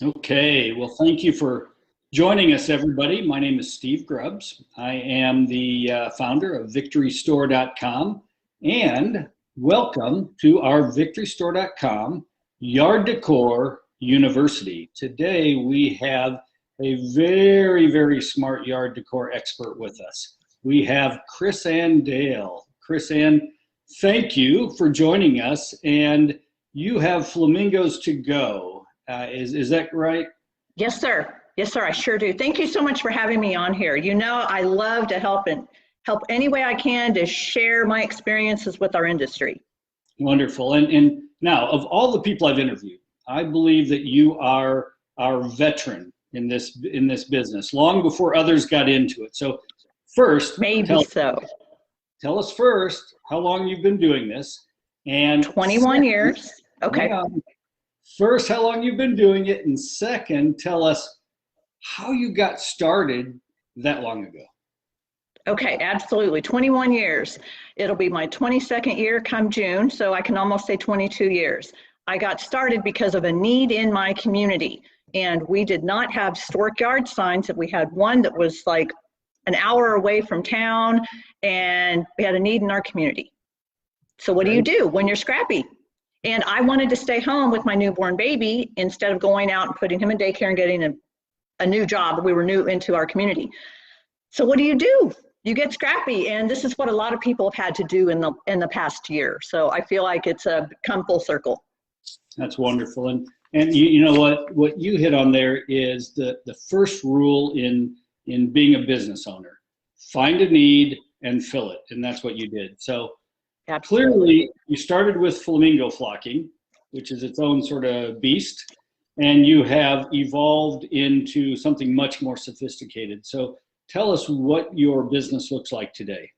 Okay, well, thank you for joining us, everybody. My name is Steve Grubbs. I am the founder of victorystore.com, and welcome to our victorystore.com Yard Decor University. Today, we have a very, very smart yard decor expert with us. We have Chris Ann Dale. Chris Ann, thank you for joining us, and you have flamingos to go. Is that right? Yes, sir. Yes, sir. I sure do. Thank you so much for having me on here. You know, I love to help any way I can to share my experiences with our industry. Wonderful. And now, of all the people I've interviewed, I believe that you are our veteran in this business, long before others got into it. So first, Maybe so. Tell us first how long you've been doing this, and 21 years. Okay. First, how long you've been doing it, and second, tell us how you got started that long ago. Okay, absolutely. 21 years. It'll be my 22nd year come June, so I can almost say 22 years. I got started because of a need in my community, and we did not have stork yard signs. We had one that was like an hour away from town, and we had a need in our community. So what do you do when you're scrappy? And I wanted to stay home with my newborn baby instead of going out and putting him in daycare and getting a new job. We were new into our community. So what do? You get scrappy, and this is what a lot of people have had to do in the past year. So I feel like it's a come full circle. That's wonderful. And you know what you hit on there is the first rule in being a business owner. Find a need and fill it. And that's what you did. So Absolutely. Clearly, you started with flamingo flocking, which is its own sort of beast, and you have evolved into something much more sophisticated. So tell us what your business looks like today.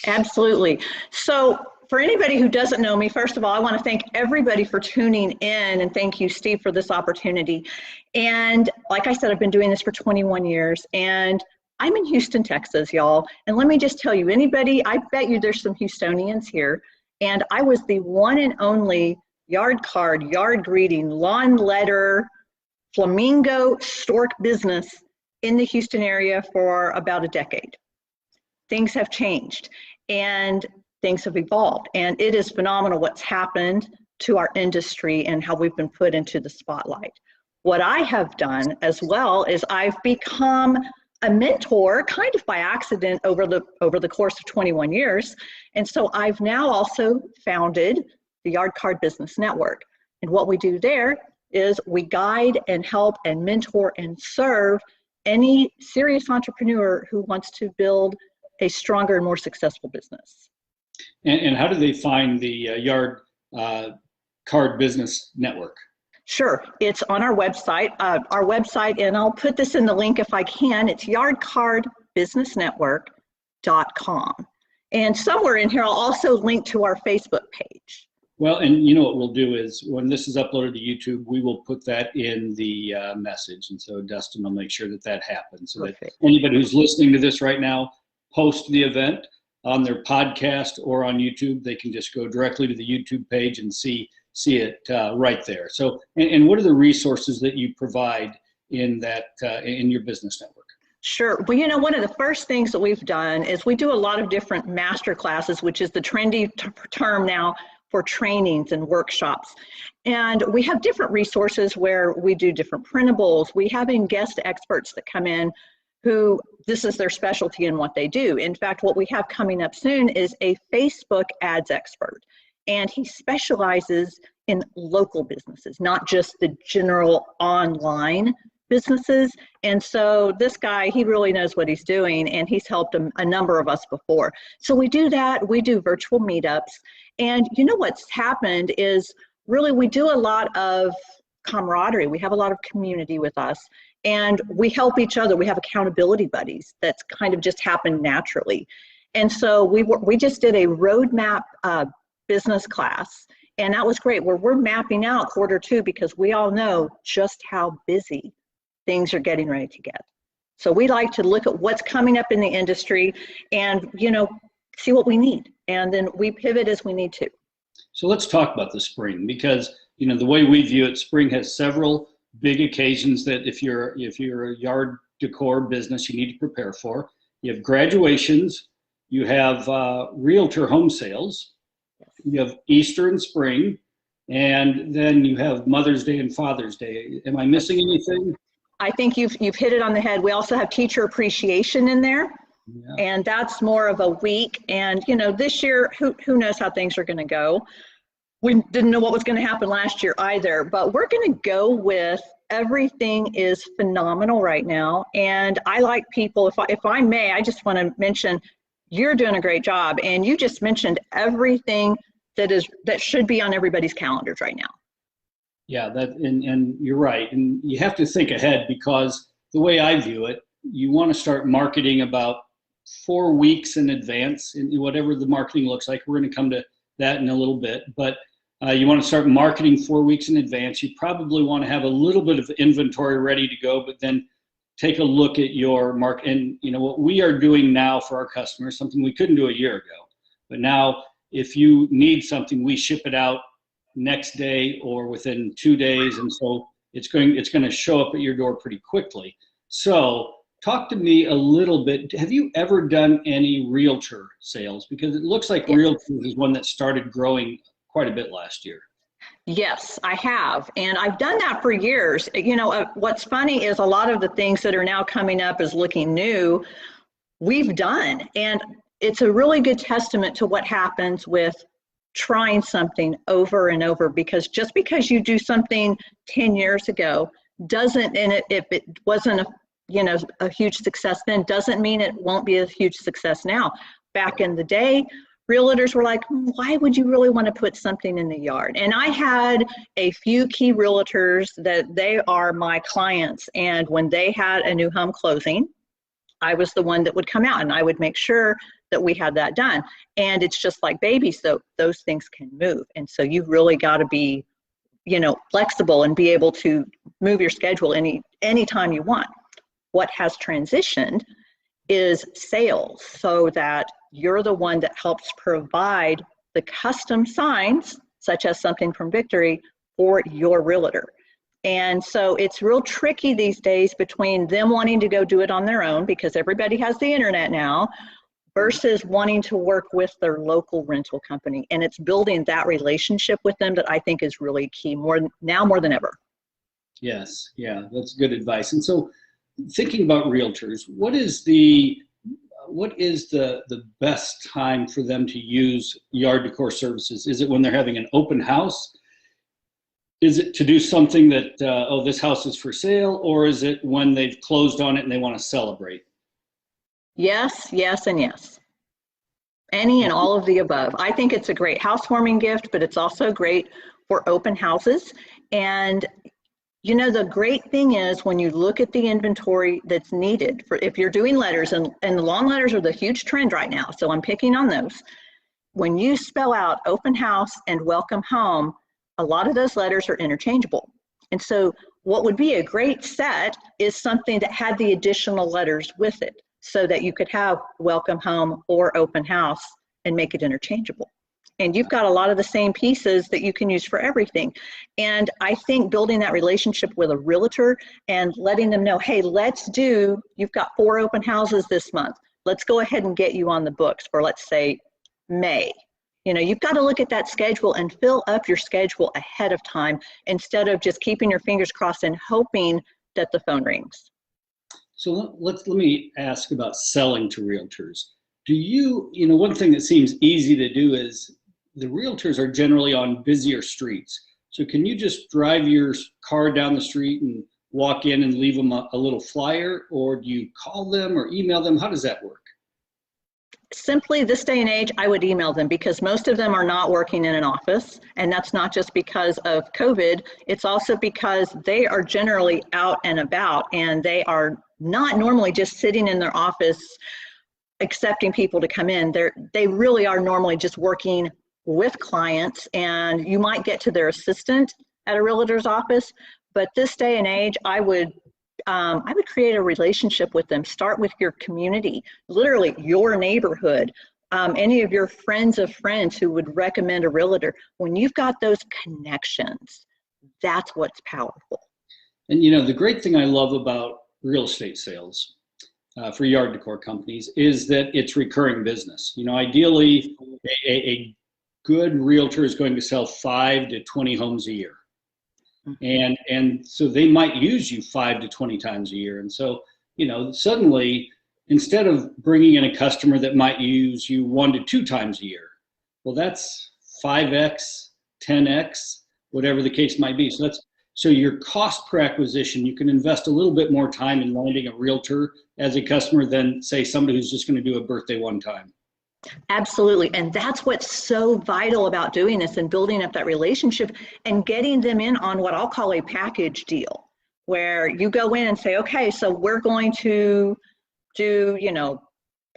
Absolutely. So for anybody who doesn't know me, first of all, I want to thank everybody for tuning in, and thank you, Steve, for this opportunity. And like I said, I've been doing this for 21 years, and I'm in Houston, Texas, y'all. And let me just tell you, I bet you there's some Houstonians here. And I was the one and only yard card, yard greeting, lawn letter, flamingo stork business in the Houston area for about a decade. Things have changed and things have evolved. And it is phenomenal what's happened to our industry and how we've been put into the spotlight. What I have done as well is I've become a mentor kind of by accident over the course of 21 years. And so I've now also founded the Yard Card Business Network. And what we do there is we guide and help and mentor and serve any serious entrepreneur who wants to build a stronger and more successful business. And how do they find the Yard Card Business Network? Sure, it's on our website, and I'll put this in the link if I can. It's yardcardbusinessnetwork.com. And somewhere in here, I'll also link to our Facebook page. Well, and you know what we'll do is when this is uploaded to YouTube, we will put that in the message. And so Dustin will make sure that happens. So Perfect. That anybody who's listening to this right now, post the event on their podcast or on YouTube, they can just go directly to the YouTube page and see it right there. So, and what are the resources that you provide in your business network? Sure. Well, you know, one of the first things that we've done is we do a lot of different master classes, which is the trendy term now for trainings and workshops. And we have different resources where we do different printables. We have guest experts that come in who this is their specialty in what they do. In fact, what we have coming up soon is a Facebook ads expert. And he specializes in local businesses, not just the general online businesses. And so this guy, he really knows what he's doing, and he's helped a number of us before. So we do that. We do virtual meetups. And you know what's happened is really we do a lot of camaraderie. We have a lot of community with us, and we help each other. We have accountability buddies that's kind of just happened naturally. And so we just did a roadmap business class, and that was great. We're mapping out Q2 because we all know just how busy things are getting ready to get. So we like to look at what's coming up in the industry and, you know, see what we need, and then we pivot as we need to. So let's talk about the spring, because, you know, the way we view it, spring has several big occasions that if you're a yard decor business, you need to prepare for. You have graduations, you have realtor home sales, you have Easter and spring, and then you have Mother's Day and Father's Day. Am I missing anything? I think you've hit it on the head. We also have teacher appreciation in there, Yeah. and that's more of a week. And this year, who knows how things are going to go. We didn't know what was going to happen last year either, but we're going to go with everything is phenomenal right now. And I like people, if I may, I just want to mention, you're doing a great job. And you just mentioned everything that should be on everybody's calendars right now. Yeah, and you're right. And you have to think ahead, because the way I view it, you want to start marketing about 4 weeks in advance, in whatever the marketing looks like. We're going to come to that in a little bit, but you want to start marketing 4 weeks in advance. You probably want to have a little bit of inventory ready to go, but then take a look at your market. And what we are doing now for our customers, something we couldn't do a year ago, but now if you need something, we ship it out next day or within 2 days, and so it's going to show up at your door pretty quickly. So talk to me a little bit. Have you ever done any realtor sales? Because it looks like realtors is one that started growing quite a bit last year. Yes, I have. And I've done that for years. What's funny is a lot of the things that are now coming up as looking new, we've done. And it's a really good testament to what happens with trying something over and over, because just because you do something 10 years ago doesn't, and if it wasn't a huge success then, doesn't mean it won't be a huge success now. Back in the day, realtors were like, why would you really want to put something in the yard? And I had a few key realtors that they are my clients. And when they had a new home closing, I was the one that would come out and I would make sure that we had that done. And it's just like babies, so those things can move. And so you've really got to be, flexible and be able to move your schedule any time you want. What has transitioned is sales, so that you're the one that helps provide the custom signs, such as something from Victory, for your realtor. And so it's real tricky these days between them wanting to go do it on their own, because everybody has the internet now, versus wanting to work with their local rental company. And it's building that relationship with them that I think is really key more than ever. Yes, yeah, that's good advice. And so thinking about realtors, what is the best time for them to use yard decor services? Is it when they're having an open house? Is it to do something that, this house is for sale? Or is it when they've closed on it and they want to celebrate? Yes, yes, and yes. Any and all of the above. I think it's a great housewarming gift, but it's also great for open houses. And the great thing is when you look at the inventory that's needed for, if you're doing letters, and the long letters are the huge trend right now, so I'm picking on those. When you spell out open house and welcome home, a lot of those letters are interchangeable. And so what would be a great set is something that had the additional letters with it, so that you could have welcome home or open house and make it interchangeable. And you've got a lot of the same pieces that you can use for everything. And I think building that relationship with a realtor and letting them know, hey, you've got 4 open houses this month. Let's go ahead and get you on the books for, let's say, May. You've got to look at that schedule and fill up your schedule ahead of time, instead of just keeping your fingers crossed and hoping that the phone rings. So let me ask about selling to realtors. Do one thing that seems easy to do is the realtors are generally on busier streets. So can you just drive your car down the street and walk in and leave them a little flyer, or do you call them or email them? How does that work? Simply, this day and age, I would email them, because most of them are not working in an office. And that's not just because of COVID. It's also because they are generally out and about, and they are not normally just sitting in their office accepting people to come in. They really are normally just working with clients, and you might get to their assistant at a realtor's office. But this day and age, I would create a relationship with them. Start with your community, literally your neighborhood, any of your friends of friends who would recommend a realtor. When you've got those connections, that's what's powerful. And you know, the great thing I love about real estate sales for yard decor companies is that it's recurring business. You know, ideally, a good realtor is going to sell 5 to 20 homes a year. And so they might use you 5 to 20 times a year. And so, you know, suddenly, instead of bringing in a customer that might use you 1 to 2 times a year, well, that's 5x, 10x, whatever the case might be. So your cost per acquisition, you can invest a little bit more time in landing a realtor as a customer than, say, somebody who's just going to do a birthday one time. Absolutely. And that's what's so vital about doing this and building up that relationship and getting them in on what I'll call a package deal, where you go in and say, okay, so we're going to do, you know,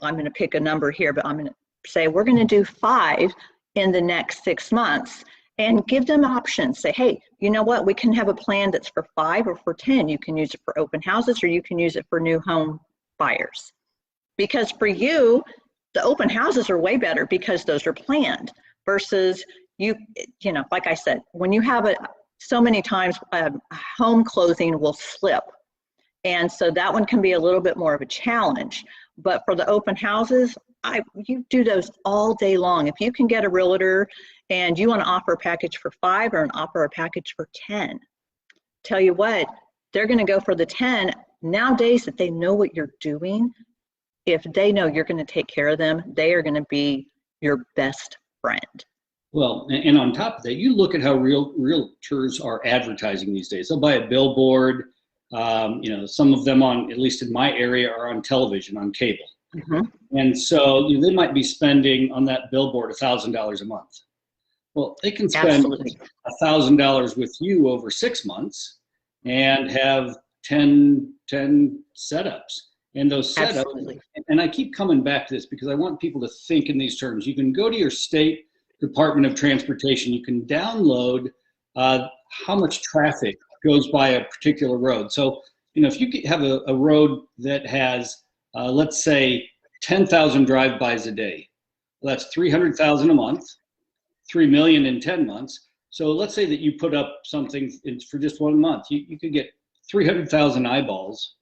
I'm going to pick a number here, but I'm going to say we're going to do 5 in the next 6 months, and give them options. Say, hey, you know what, we can have a plan that's for 5 or for 10. You can use it for open houses, or you can use it for new home buyers. Because for you, the open houses are way better because those are planned versus you know, like I said, when you have so many times home closing will slip. And so that one can be a little bit more of a challenge. But for the open houses, you do those all day long. If you can get a realtor and you want to offer a package for 5 or offer a package for 10, tell you what, they're going to go for the 10. Nowadays that they know what you're doing, if they know you're going to take care of them, they are going to be your best friend. Well, and on top of that, you look at how realtors are advertising these days. They'll buy a billboard. You know, some of them at least in my area, are on television, on cable. And so they might be spending on that billboard $1,000 a month. Well, they can spend $1,000 with you over 6 months and have 10 setups. And those setups, and I keep coming back to this because I want people to think in these terms. You can go to your state Department of Transportation, you can download how much traffic goes by a particular road. So, you know, if you have a road that has, let's say, 10,000 drive-bys a day, well, that's 300,000 a month, 3 million in 10 months. So let's say that you put up something for just 1 month, you could get 300,000 eyeballs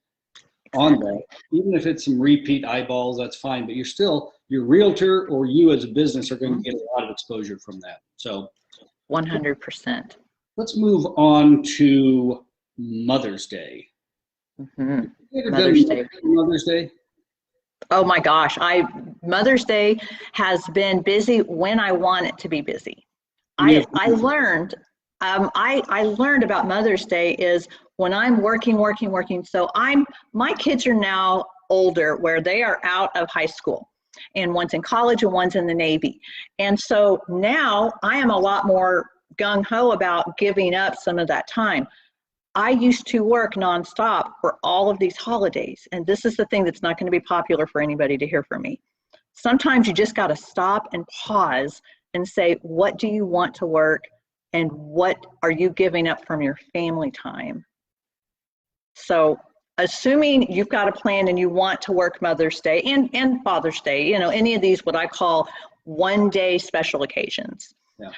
on that. Even if it's some repeat eyeballs, that's fine, but your realtor or you as a business are going to get a lot of exposure from that. So 100%. Let's move on to Mother's Day. You ever Mother's Day? Oh my gosh, Mother's Day has been busy when I want it to be busy. I learned about Mother's Day is when I'm working. So my kids are now older, where they are out of high school, and one's in college and one's in the Navy. And so now I am a lot more gung-ho about giving up some of that time. I used to work nonstop for all of these holidays, and this is the thing that's not going to be popular for anybody to hear from me. Sometimes you just got to stop and pause and say, what do you want to work, and what are you giving up from your family time? So assuming you've got a plan and you want to work Mother's Day and Father's Day, you know, any of these what I call one-day special occasions. Yeah.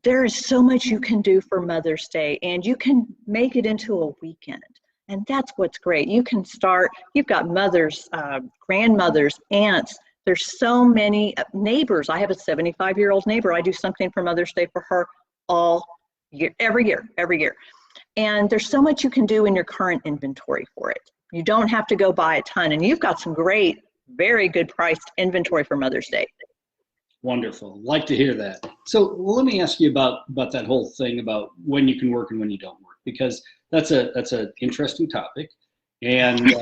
There is so much you can do for Mother's Day, and you can make it into a weekend. And that's what's great. You can start, you've got mothers, grandmothers, aunts. There's so many neighbors. I have a 75-year-old neighbor. I do something for Mother's Day for her all year, every year. And there's so much you can do in your current inventory for it. You don't have to go buy a ton. And you've got some great, very good priced inventory for Mother's Day. Wonderful. Like to hear that. So let me ask you about that whole thing about when you can work and when you don't work, because that's an interesting topic. And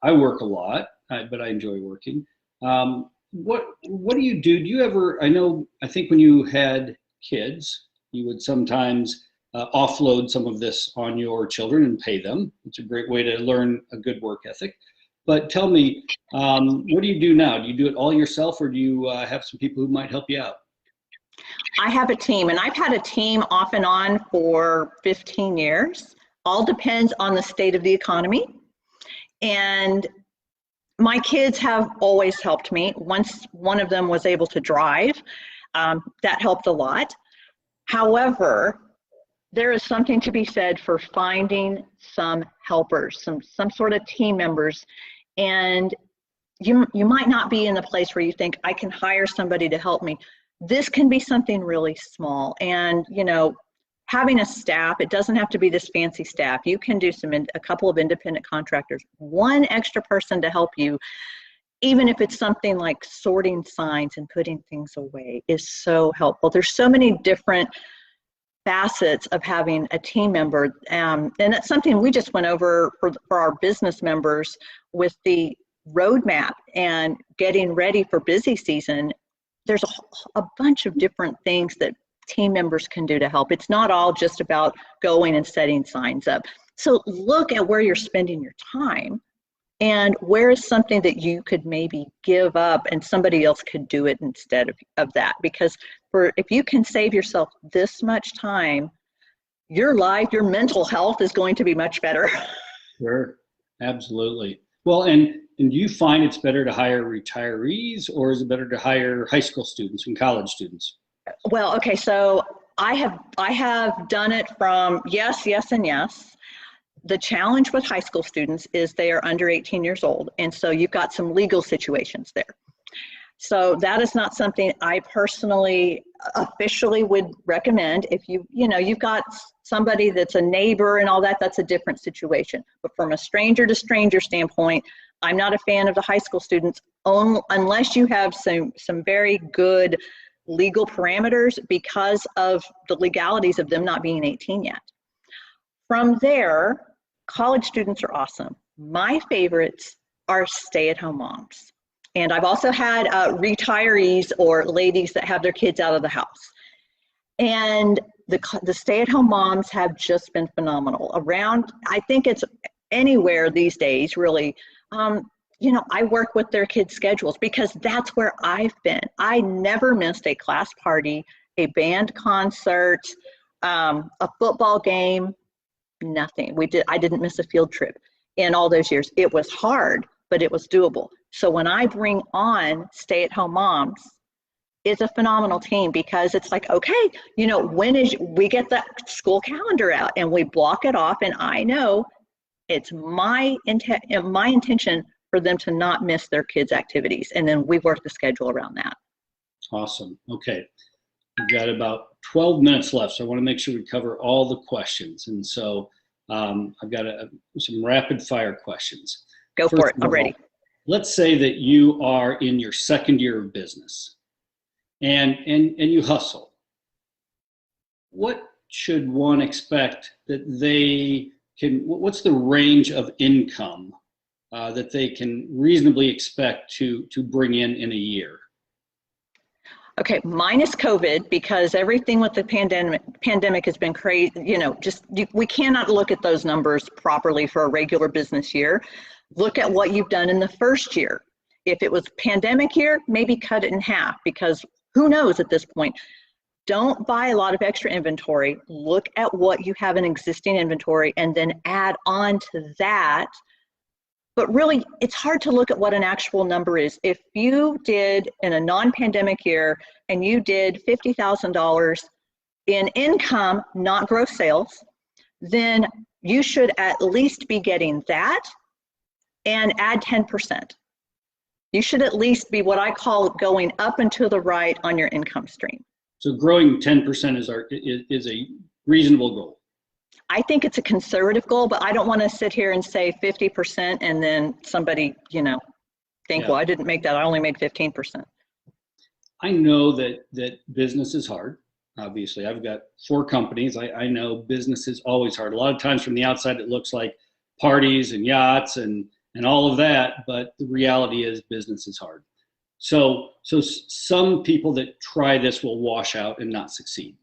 I work a lot, but I enjoy working. What do you do? Do you ever, I think when you had kids, you would sometimes offload some of this on your children and pay them. It's a great way to learn a good work ethic. But tell me, what do you do now? Do you do it all yourself, or do you have some people who might help you out? I have a team, and I've had a team off and on for 15 years. All depends on the state of the economy. And my kids have always helped me. Once one of them was able to drive, that helped a lot. However, there is something to be said for finding some helpers, some sort of team members. And you might not be in the place where you think I can hire somebody to help me. This can be something really small. And, having a staff, it doesn't have to be this fancy staff. You can do a couple of independent contractors, one extra person to help you, even if it's something like sorting signs and putting things away, is so helpful. There's so many different facets of having a team member. And it's something we just went over for our business members with the roadmap and getting ready for busy season. There's a bunch of different things that team members can do to help. It's not all just about going and setting signs up. So look at where you're spending your time and where is something that you could maybe give up and somebody else could do it instead of that. Because if you can save yourself this much time, your life, your mental health is going to be much better. Sure, absolutely. Well, and do you find it's better to hire retirees, or is it better to hire high school students and college students? Well, okay, so I have done it from yes, and yes. The challenge with high school students is they are under 18 years old, and so you've got some legal situations there. So that is not something I personally officially would recommend. If you've got somebody that's a neighbor and all that, that's a different situation. But from a stranger to stranger standpoint, I'm not a fan of the high school students unless you have some very good legal parameters because of the legalities of them not being 18 yet. From there, college students are awesome. My favorites are stay-at-home moms. And I've also had retirees or ladies that have their kids out of the house. And the stay-at-home moms have just been phenomenal. I think it's anywhere these days, really. I work with their kids' schedules because that's where I've been. I never missed a class party, a band concert, a football game, nothing. I didn't miss a field trip in all those years. It was hard, but it was doable. So when I bring on stay-at-home moms, it's a phenomenal team because it's like, okay, we get the school calendar out and we block it off, and I know it's my intention for them to not miss their kids' activities. And then we work the schedule around that. Awesome. Okay. We've got about 12 minutes left, so I want to make sure we cover all the questions. And so I've got some rapid fire questions. Go for it. I'm ready. Let's say that you are in your second year of business and you hustle. What should one expect that what's the range of income that they can reasonably expect to bring in a year? Okay, minus COVID, because everything with the pandemic has been crazy. We cannot look at those numbers properly for a regular business year. Look at what you've done in the first year. If it was pandemic year, maybe cut it in half, because who knows at this point. Don't buy a lot of extra inventory. Look at what you have in existing inventory and then add on to that. But really, it's hard to look at what an actual number is. If you did in a non-pandemic year and you did $50,000 in income, not gross sales, then you should at least be getting that and add 10%. You should at least be what I call going up and to the right on your income stream. So growing 10% is a reasonable goal. I think it's a conservative goal, but I don't want to sit here and say 50% and then somebody, think, well, I didn't make that. I only made 15%. I know that business is hard. Obviously, I've got 4 companies. I know business is always hard. A lot of times from the outside, it looks like parties and yachts and all of that, but the reality is business is hard. So some people that try this will wash out and not succeed.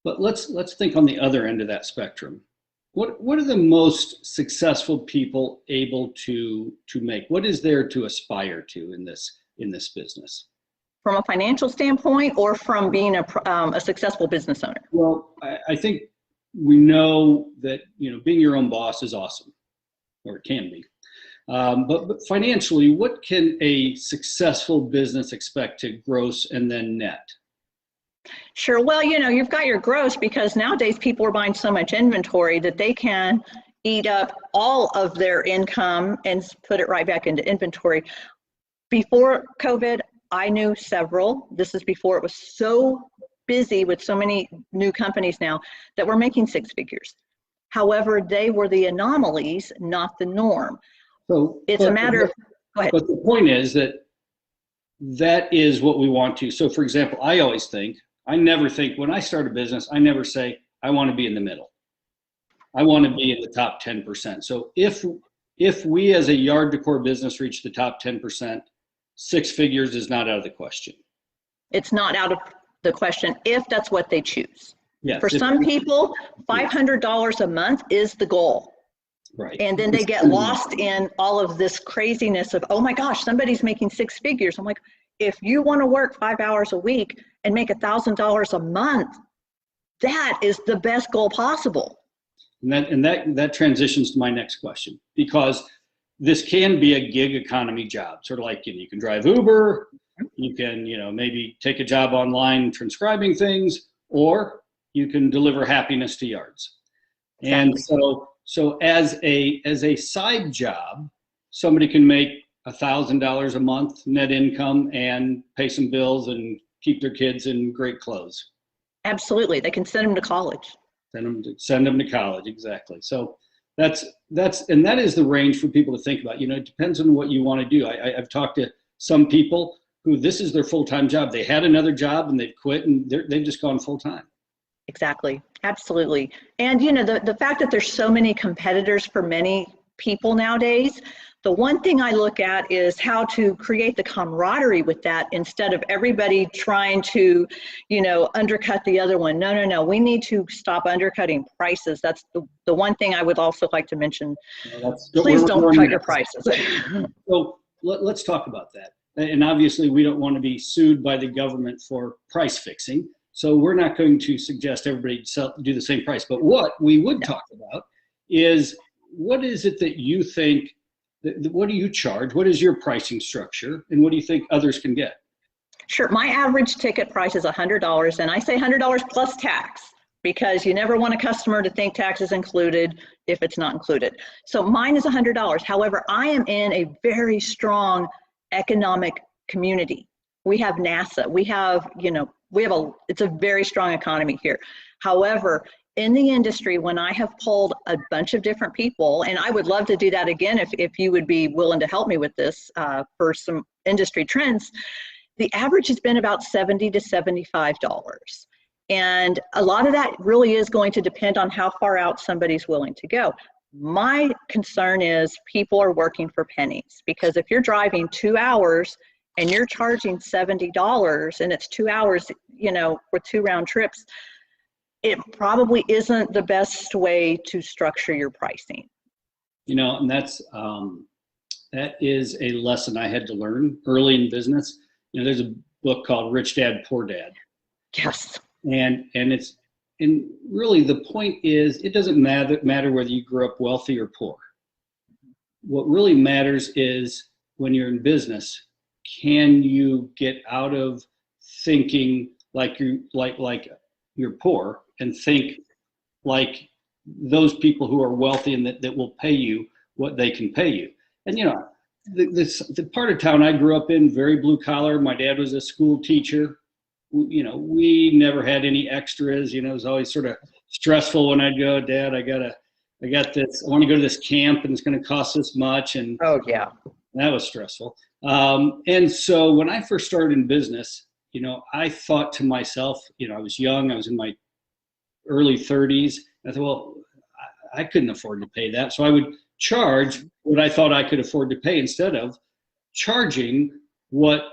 But let's think on the other end of that spectrum. What are the most successful people able to make? What is there to aspire to in this business? From a financial standpoint, or from being a successful business owner? Well, I think we know that being your own boss is awesome, or it can be. But financially, what can a successful business expect to gross and then net? Sure. Well, you've got your gross because nowadays people are buying so much inventory that they can eat up all of their income and put it right back into inventory. Before COVID, I knew several. This is before it was so busy with so many new companies now that were making six figures. However, they were the anomalies, not the norm. So it's a matter of, go ahead. But the point is that is what we want to. So for example, I never think when I start a business, I never say, I want to be in the middle. I want to be in the top 10%. So if we as a yard decor business reach the top 10%, six figures is not out of the question. It's not out of the question if that's what they choose. Yes, for some people, $500 a month is the goal. Right. And then they get lost in all of this craziness of, oh my gosh, somebody's making six figures. I'm like, if you want to work 5 hours a week and make $1,000 a month, that is the best goal possible. And that transitions to my next question, because this can be a gig economy job, sort of like you can drive Uber, you can maybe take a job online transcribing things, or you can deliver happiness to yards. Exactly. And so as a side job, somebody can make $1,000 a month net income and pay some bills and keep their kids in great clothes. Absolutely, they can send them to college. Send them to college, exactly. So that is the range for people to think about. It depends on what you want to do. I've talked to some people who this is their full-time job. They had another job and they've quit and they've just gone full-time. Exactly, absolutely. And the fact that there's so many competitors for many people nowadays, the one thing I look at is how to create the camaraderie with that instead of everybody trying to, undercut the other one. No. We need to stop undercutting prices. That's the one thing I would also like to mention. Please don't cut your prices. So let's talk about that. And obviously we don't want to be sued by the government for price fixing. So we're not going to suggest everybody do the same price. But what we would talk about is, what is it that you think, what do you charge? What is your pricing structure? And what do you think others can get? Sure. My average ticket price is $100. And I say $100 plus tax, because you never want a customer to think tax is included if it's not included. So mine is $100. However, I am in a very strong economic community. We have NASA. We have, it's a very strong economy here. However, in the industry, when I have polled a bunch of different people, and I would love to do that again if you would be willing to help me with this for some industry trends, the average has been about $70 to $75. And a lot of that really is going to depend on how far out somebody's willing to go. My concern is people are working for pennies, because if you're driving 2 hours and you're charging $70 and it's 2 hours, for 2 round trips, it probably isn't the best way to structure your pricing. And that is a lesson I had to learn early in business. There's a book called Rich Dad, Poor Dad. Yes. And really the point is, it doesn't matter whether you grew up wealthy or poor. What really matters is, when you're in business, can you get out of thinking like you're poor and think like those people who are wealthy and that will pay you what they can pay you. And the part of town I grew up in, very blue collar. My dad was a school teacher. We never had any extras. It was always sort of stressful when I'd go, Dad, I got this, I want to go to this camp and it's going to cost this much. And oh yeah, that was stressful. And so when I first started in business, I thought to myself, I was young, I was in my early 30s. I thought, well, I couldn't afford to pay that. So I would charge what I thought I could afford to pay instead of charging what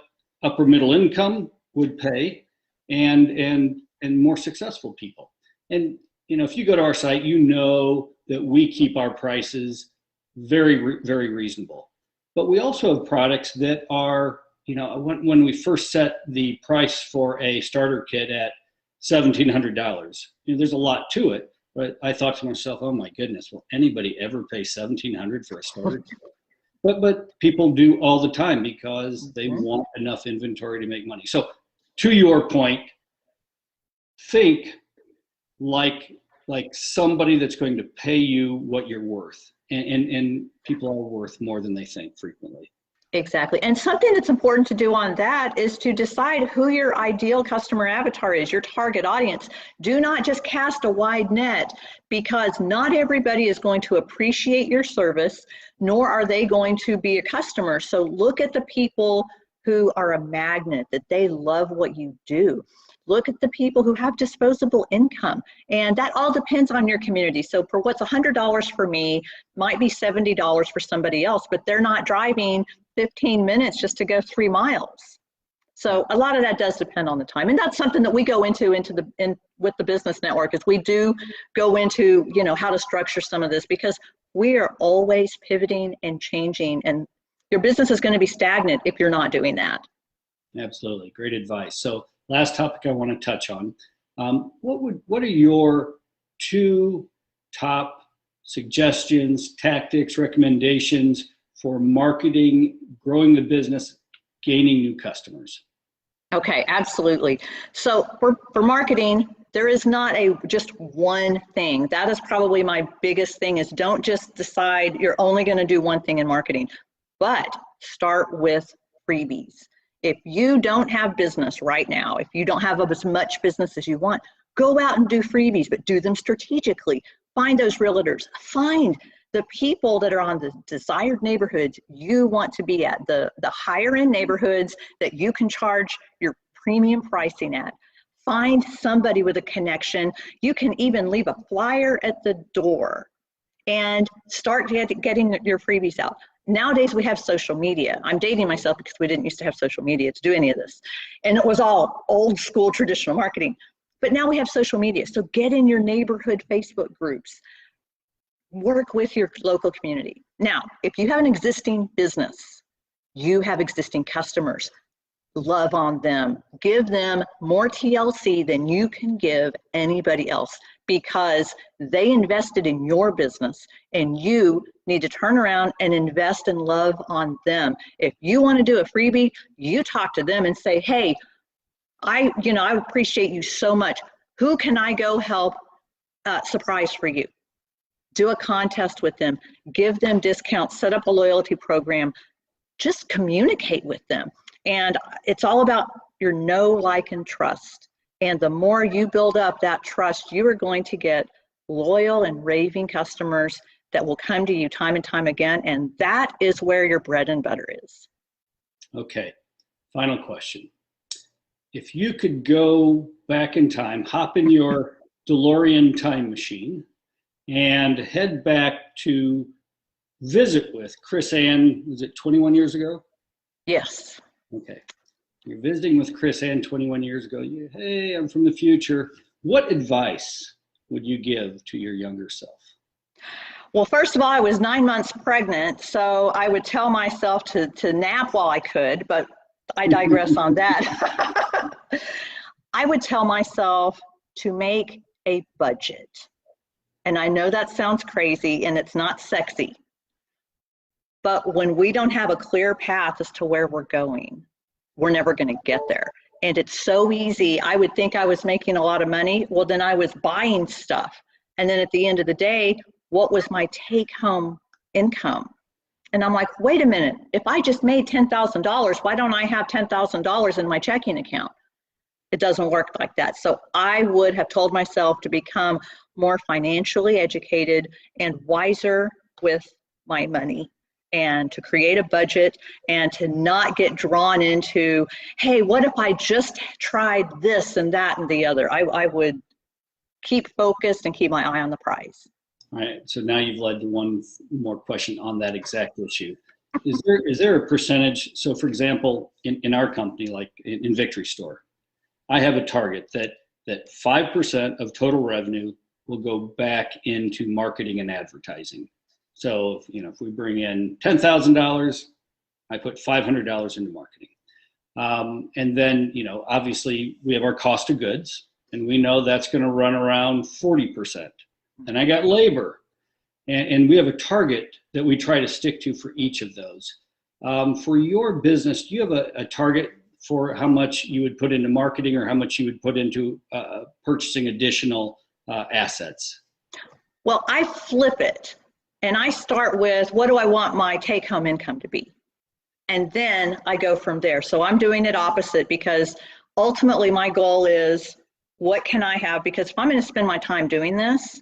upper middle income would pay and more successful people. And, if you go to our site, that we keep our prices very, very reasonable. But we also have products that are, when we first set the price for a starter kit at $1,700, there's a lot to it. But I thought to myself, oh my goodness, will anybody ever pay $1,700 for a starter kit? But people do all the time because they want enough inventory to make money. So to your point, think like somebody that's going to pay you what you're worth. And people are worth more than they think frequently. Exactly. And something that's important to do on that is to decide who your ideal customer avatar is, your target audience. Do not just cast a wide net, because not everybody is going to appreciate your service, nor are they going to be a customer. So look at the people who are a magnet, that they love what you do. Look at the people who have disposable income, and that all depends on your community. So for what's $100 for me might be $70 for somebody else, but they're not driving 15 minutes just to go 3 miles. So a lot of that does depend on the time, and that's something that we go into with the business network, is we do go into, you know, how to structure some of this, because we are always pivoting and changing, and your business is going to be stagnant if you're not doing that. Absolutely, great advice. So last topic I want to touch on, what are your 2 top suggestions, tactics, recommendations for marketing, growing the business, gaining new customers? Okay, absolutely. So for marketing, there is not just one thing. That is probably my biggest thing, is don't just decide you're only going to do one thing in marketing, but start with freebies. If you don't have business right now, if you don't have as much business as you want, go out and do freebies, but do them strategically. Find those realtors. Find the people that are on the desired neighborhoods you want to be at, the higher end neighborhoods that you can charge your premium pricing at. Find somebody with a connection. You can even leave a flyer at the door and start getting your freebies out. Nowadays we have social media. I'm dating myself because we didn't used to have social media to do any of this. And it was all old school traditional marketing. But now we have social media. So get in your neighborhood Facebook groups. Work with your local community. Now, if you have an existing business, you have existing customers, love on them. Give them more TLC than you can give anybody else, because they invested in your business, and you need to turn around and invest and love on them. If you want to do a freebie, you talk to them and say, hey, I appreciate you so much. Who can I go help surprise for you? Do a contest with them, give them discounts, set up a loyalty program, just communicate with them. And it's all about your know, like, and trust. And the more you build up that trust, you are going to get loyal and raving customers that will come to you time and time again. And that is where your bread and butter is. Okay, final question. If you could go back in time, hop in your DeLorean time machine, and head back to visit with Chris Ann, was it 21 years ago? Yes. Okay. You're visiting with Chris Ann 21 years ago. Hey, I'm from the future. What advice would you give to your younger self? Well, first of all, I was 9 months pregnant, so I would tell myself to nap while I could, but I digress on that. I would tell myself to make a budget. And I know that sounds crazy and it's not sexy, but when we don't have a clear path as to where we're going, we're never going to get there. And it's so easy. I would think I was making a lot of money. Well, then I was buying stuff. And then at the end of the day, what was my take-home income? And I'm like, wait a minute, if I just made $10,000, why don't I have $10,000 in my checking account? It doesn't work like that. So I would have told myself to become more financially educated and wiser with my money, and to create a budget, and to not get drawn into, hey, what if I just tried this and that and the other? I would keep focused and keep my eye on the prize. All right, so now you've led to one more question on that exact issue. Is there a percentage? So for example, in our company, like in Victory Store, I have a target that 5% of total revenue will go back into marketing and advertising. So, if we bring in $10,000, I put $500 into marketing. And then, obviously we have our cost of goods, and we know that's going to run around 40%. And I got labor, and we have a target that we try to stick to for each of those. For your business, do you have a target for how much you would put into marketing or how much you would put into purchasing additional assets? Well, I flip it and I start with, what do I want my take-home income to be? And then I go from there. So I'm doing it opposite, because ultimately my goal is, what can I have? Because if I'm going to spend my time doing this,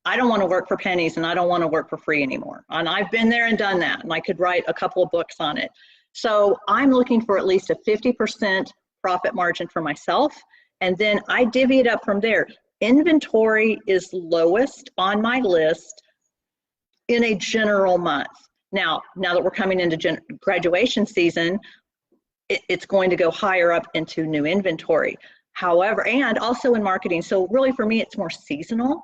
I don't want to work for pennies and I don't want to work for free anymore. And I've been there and done that, and I could write a couple of books on it. So I'm looking for at least a 50% profit margin for myself. And then I divvy it up from there. Inventory is lowest on my list in a general month. Now that we're coming into graduation season, it's going to go higher up into new inventory. However, and also in marketing. So really for me, it's more seasonal.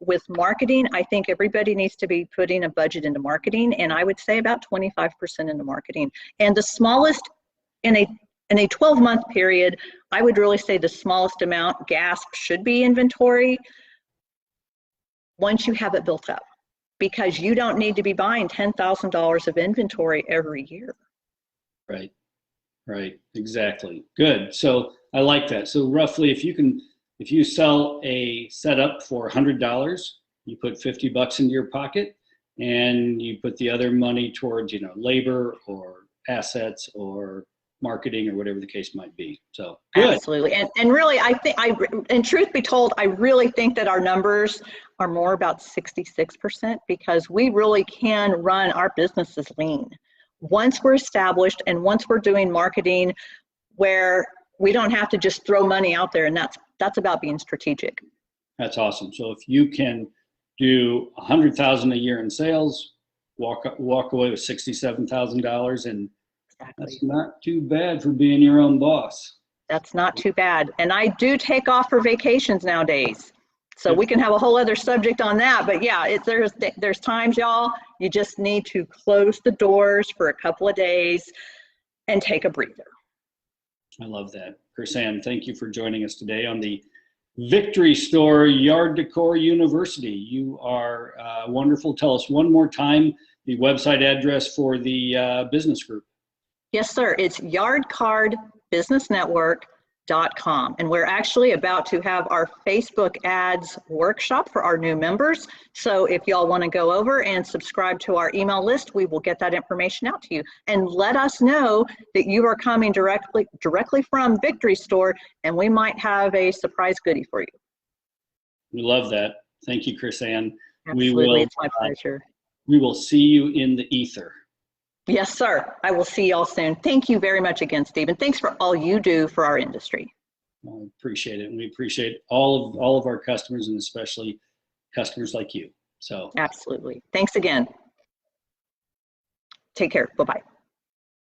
With marketing, I think everybody needs to be putting a budget into marketing, and I would say about 25% into marketing. And the smallest, in a 12-month period, I would really say the smallest amount, gasp, should be inventory once you have it built up, because you don't need to be buying $10,000 of inventory every year. Right, exactly. Good. So I like that. So roughly, if you sell a setup for $100, you put $50 into your pocket, and you put the other money towards, labor or assets or marketing or whatever the case might be. So good. Absolutely. And really, and truth be told, I really think that our numbers are more about 66%, because we really can run our businesses lean. Once we're established and once we're doing marketing where we don't have to just throw money out there, and that's about being strategic. That's awesome. So if you can do $100,000 a year in sales, walk away with $67,000, and exactly. That's not too bad for being your own boss. That's not too bad. And I do take off for vacations nowadays. So we can have a whole other subject on that. But yeah, there's times, y'all, you just need to close the doors for a couple of days and take a breather. I love that. Chris-Ann, thank you for joining us today on the Victory Store Yard Decor University. You are wonderful. Tell us one more time the website address for the business group. Yes, sir. It's yardcardbusinessnetwork.com. And we're actually about to have our Facebook ads workshop for our new members. So if y'all want to go over and subscribe to our email list, we will get that information out to you. And let us know that you are coming directly from Victory Store, and we might have a surprise goodie for you. We love that. Thank you, Chris-Ann. Absolutely. It's my pleasure. We will see you in the ether. Yes, sir. I will see y'all soon. Thank you very much again, Steve, and thanks for all you do for our industry. I appreciate it, and we appreciate all of our customers, and especially customers like you. So absolutely. Thanks again. Take care. Bye-bye.